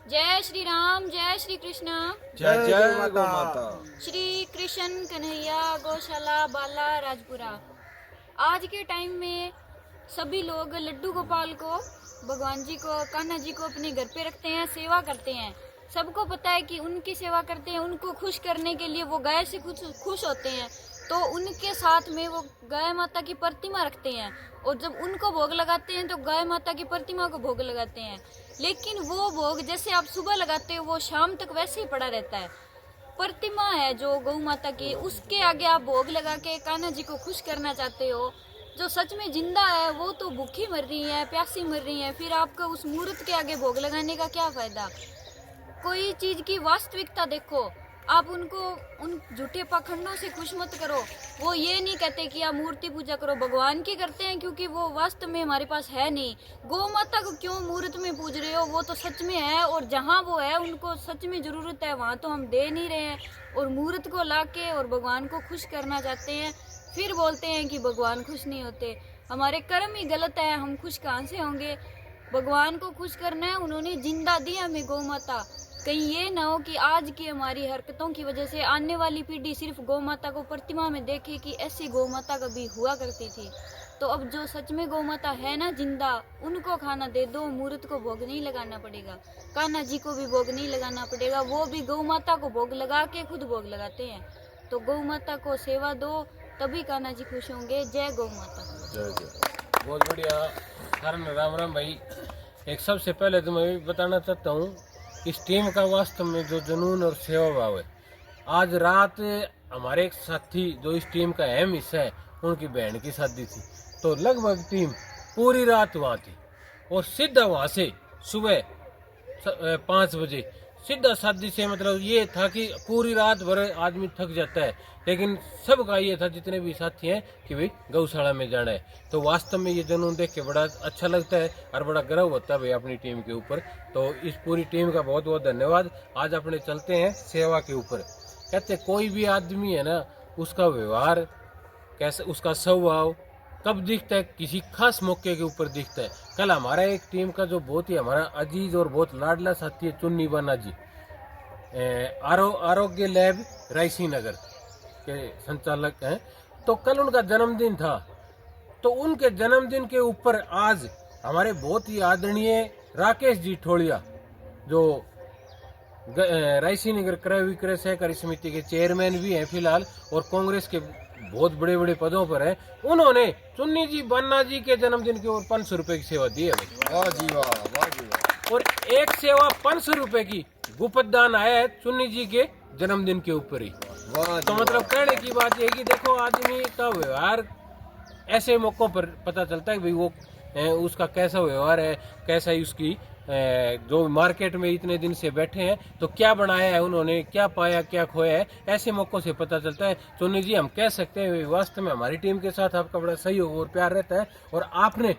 जय श्री राम, जय श्री कृष्ण। जय जय गौ माता। श्री कृष्ण कन्हैया गौशाला बाला राजपुरा। आज के टाइम में सभी लोग लड्डू गोपाल को, भगवान जी को, कान्हा जी को अपने घर पे रखते हैं, सेवा करते हैं। सबको पता है कि उनकी सेवा करते हैं, उनको खुश करने के लिए वो गाय से खुश होते हैं, तो उनके साथ में वो गाय माता की प्रतिमा रखते हैं और जब उनको भोग लगाते हैं तो गाय माता की प्रतिमा को भोग लगाते हैं। लेकिन वो भोग जैसे आप सुबह लगाते हो वो शाम तक वैसे ही पड़ा रहता है। प्रतिमा है जो गौ माता की, उसके आगे आप भोग लगा के कान्हा जी को खुश करना चाहते हो। जो सच में जिंदा है वो तो भूखी मर रही है, प्यासी मर रही है, फिर आपका उस मूर्त के आगे भोग लगाने का क्या फायदा। कोई चीज की वास्तविकता देखो। आप उनको उन झूठे पाखंडों से खुश मत करो। वो ये नहीं कहते कि आप मूर्ति पूजा करो, भगवान की करते हैं क्योंकि वो वास्तव में हमारे पास है नहीं। गौ माता को क्यों मूर्त में पूज रहे हो, वो तो सच में है और जहाँ वो है उनको सच में जरूरत है, वहाँ तो हम दे नहीं रहे हैं और मूर्त को लाके और भगवान को खुश करना चाहते हैं। फिर बोलते हैं कि भगवान खुश नहीं होते। हमारे कर्म ही गलत है, हम खुश कहाँ से होंगे। भगवान को खुश करना है, उन्होंने जिंदा दी हमें गौ माता। कहीं ये ना हो कि आज की हमारी हरकतों की वजह से आने वाली पीढ़ी सिर्फ गौ माता को प्रतिमा में देखे कि ऐसी गौ माता कभी हुआ करती थी। तो अब जो सच में गौ माता है ना जिंदा, उनको खाना दे दो। मूर्त को भोग नहीं लगाना पड़ेगा, कान्हा जी को भी भोग नहीं लगाना पड़ेगा, वो भी गौ माता को भोग लगा के खुद भोग लगाते हैं। तो गौ माता को सेवा दो, तभी कान्हा जी खुश होंगे। जय गौ माता। जय जय। बहुत बढ़िया। कारण राम राम भाई। एक सबसे पहले तो मैं बताना चाहता हूँ, इस टीम का वास्तव में जो जुनून और सेवा भाव है। आज रात हमारे एक साथी जो इस टीम का अहम हिस्सा है, उनकी बहन की शादी थी, तो लगभग टीम पूरी रात वहाँ थी और सीधा वहाँ से सुबह 5 बजे सीधा शादी से, मतलब ये था कि पूरी रात भर आदमी थक जाता है, लेकिन सबका ये था जितने भी साथी हैं कि भाई गौशाला में जाना है। तो वास्तव में ये जुनून देख के बड़ा अच्छा लगता है और बड़ा गर्व होता है भाई अपनी टीम के ऊपर। तो इस पूरी टीम का बहुत बहुत धन्यवाद। आज अपने चलते हैं सेवा के ऊपर। कहते कोई भी आदमी है ना, उसका व्यवहार कैसे, उसका स्वभाव कब दिखता है, किसी खास मौके के ऊपर दिखता है। कल हमारा एक टीम का जो बहुत ही हमारा अजीज और बहुत लाडला साथी है चुन्नी बाना जी, आरोग्य लैब रायसी नगर के संचालक हैं, तो कल उनका जन्मदिन था। तो उनके जन्मदिन के ऊपर आज हमारे बहुत ही आदरणीय राकेश जी ठोड़िया, जो रायसी नगर क्रय विक्रय सहकारी समिति के चेयरमैन भी हैं फिलहाल और कांग्रेस के बहुत बड़े बड़े पदों पर है, उन्होंने चुन्नी जी बन्ना जी के जन्मदिन के ऊपर 500 रुपए की सेवा दी है भाई। वाह जी वाह, वाह जी वाह। और एक सेवा 500 रुपए की गुप्तदान आया है चुन्नी जी के जन्मदिन के ऊपर ही। तो मतलब कहने की बात है कि देखो आदमी का व्यवहार ऐसे मौकों पर पता चलता है कि भाई वो उसका कैसा व्यवहार है, कैसा ही उसकी जो मार्केट में इतने दिन से बैठे हैं तो क्या बनाया है उन्होंने, क्या पाया क्या खोया है, ऐसे मौकों से पता चलता है। चुन्नी जी हम कह सकते हैं वास्तव में हमारी टीम के साथ आपका बड़ा सहयोग और प्यार रहता है और आपने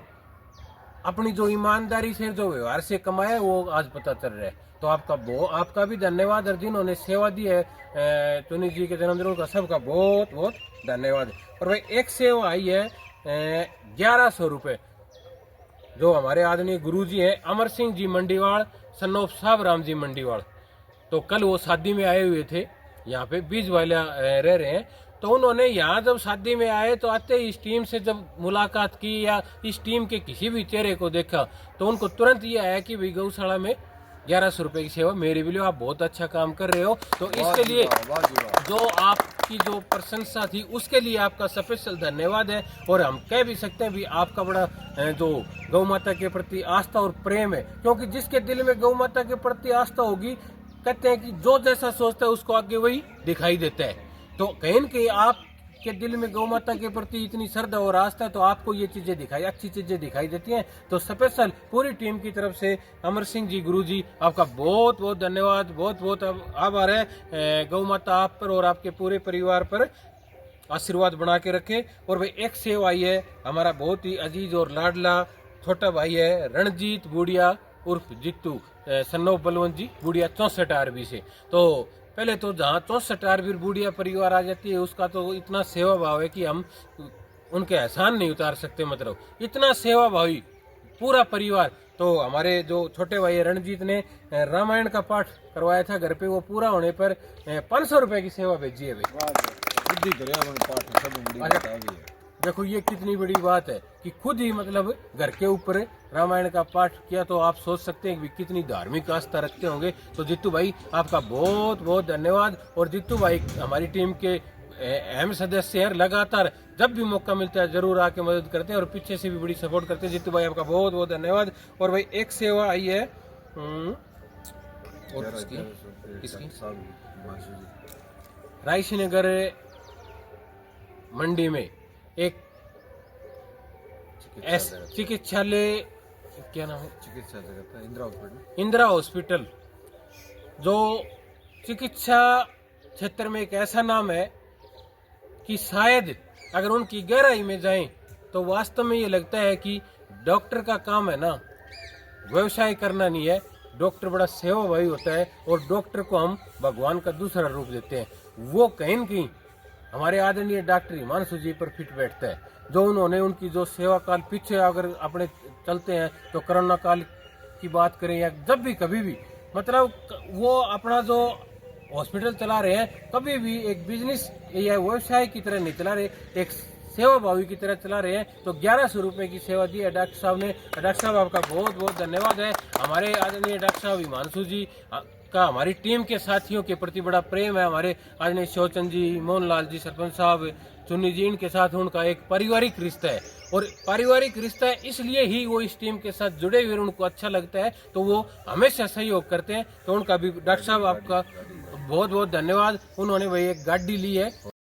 अपनी जो ईमानदारी से जो व्यवहार से कमाया वो आज पता चल रहा है। तो आपका भी धन्यवाद और जिन्होंने सेवा दी है चुन्नी जी के जन्मदिन का सबका बहुत बहुत धन्यवाद। और भाई एक सेवा आई है 1100 रुपये, जो हमारे आदरणीय गुरु जी हैं अमर सिंह जी मंडीवाल, सन्नोफ साहब राम जी मंडीवाल। तो कल वो शादी में आए हुए थे, यहाँ पे बीज वाला रह रहे हैं। तो उन्होंने यहाँ जब शादी में आए तो आते ही इस टीम से जब मुलाकात की या इस टीम के किसी भी चेहरे को देखा तो उनको तुरंत ये आया कि भाई गौशाला में 1100 रुपए की सेवा मेरे भी लिए, आप बहुत अच्छा काम कर रहे हो। तो इसके लिए जो आपकी जो प्रशंसा थी उसके लिए आपका स्पेशल धन्यवाद है। और हम कह भी सकते हैं भी आपका बड़ा जो गौ माता के प्रति आस्था और प्रेम है, क्योंकि जिसके दिल में गौ माता के प्रति आस्था होगी, कहते हैं कि जो जैसा सोचता है उसको आगे वही दिखाई देता है। तो कहीं न कहीं आपके दिल में गौ माता के प्रति इतनी श्रद्धा और आस्था है तो आपको ये चीजें अच्छी चीजें दिखाई देती हैं। तो स्पेशल पूरी टीम की तरफ से अमर सिंह जी गुरु जी आपका बहुत बहुत धन्यवाद, बहुत बहुत आभार है। गौ माता आप पर और आपके पूरे परिवार पर आशीर्वाद बना के रखे। और भाई एक सेवा आई है हमारा बहुत ही अजीज और लाडला छोटा भाई है रणजीत बुढ़िया उर्फ जित्तू, सन्नोफ बलवंत जी बुढ़िया 64 आरबी से। तो पहले तो जहाँ 64 आरबी बुढ़िया परिवार आ जाती है उसका तो इतना सेवा भाव है कि हम उनके एहसान नहीं उतार सकते। मतलब इतना सेवा भावी पूरा परिवार। तो हमारे जो छोटे भाई रणजीत ने रामायण का पाठ करवाया था घर पे, वो पूरा होने पर 500 रुपए की सेवा भेजी है भाई। बुद्धि करे अपन पाठ सब बड़ी बात आ गई है। देखो ये कितनी बड़ी बात है कि खुद ही मतलब घर के ऊपर रामायण का पाठ किया, तो आप सोच सकते हैं कि कितनी धार्मिक आस्था रखते होंगे। तो जित्तू भाई आपका बहुत बहुत धन्यवाद। और जित्तू भाई हमारी टीम के अहम सदस्य हैं, लगातार जब भी मौका मिलता है जरूर आके मदद करते हैं और पीछे से भी बड़ी सपोर्ट करते हैं। जित्तू भाई आपका बहुत बहुत धन्यवाद। और भाई एक सेवा आई है और किसकी रायसीनगर मंडी में एक चिकित्सालय, क्या नाम है, चिकित्सा जगत है इंदिरा हॉस्पिटल। इंदिरा हॉस्पिटल, जो चिकित्सा क्षेत्र में एक ऐसा नाम है कि शायद अगर उनकी गहराई में जाएं तो वास्तव में ये लगता है कि डॉक्टर का काम है ना व्यवसाय करना नहीं है, डॉक्टर बड़ा सेवाभावी होता है और डॉक्टर को हम भगवान का दूसरा रूप देते हैं। वो कहीं न कहीं हमारे आदरणीय डॉक्टर हिमांशु जी पर फिट बैठता है। जो उन्होंने उनकी जो सेवा काल पीछे अगर अपने चलते हैं तो कोरोना काल की बात करें या जब भी कभी भी मतलब वो अपना जो हॉस्पिटल चला रहे हैं कभी भी एक बिजनेस या व्यवसाय की तरह नहीं चला रहे, एक सेवाभावी की तरह चला रहे हैं। तो 1100 रुपए की सेवा दी है डॉक्टर साहब ने। डॉक्टर साहब आपका बहुत बहुत धन्यवाद है। हमारे आदरणीय डॉक्टर साहब हिमांशु जी का हमारी टीम के साथियों के प्रति बड़ा प्रेम है। हमारे आदरणीय शिवचंद जी, मोहनलाल जी, सरपंच साहब, चुन्नी जी, इनके साथ उनका एक पारिवारिक रिश्ता है और पारिवारिक रिश्ता है इसलिए ही वो इस टीम के साथ जुड़े हुए, उनको अच्छा लगता है तो वो हमेशा सहयोग करते हैं। तो उनका भी डॉक्टर साहब आपका बहुत बहुत धन्यवाद। उन्होंने भाई एक गाड़ी ली है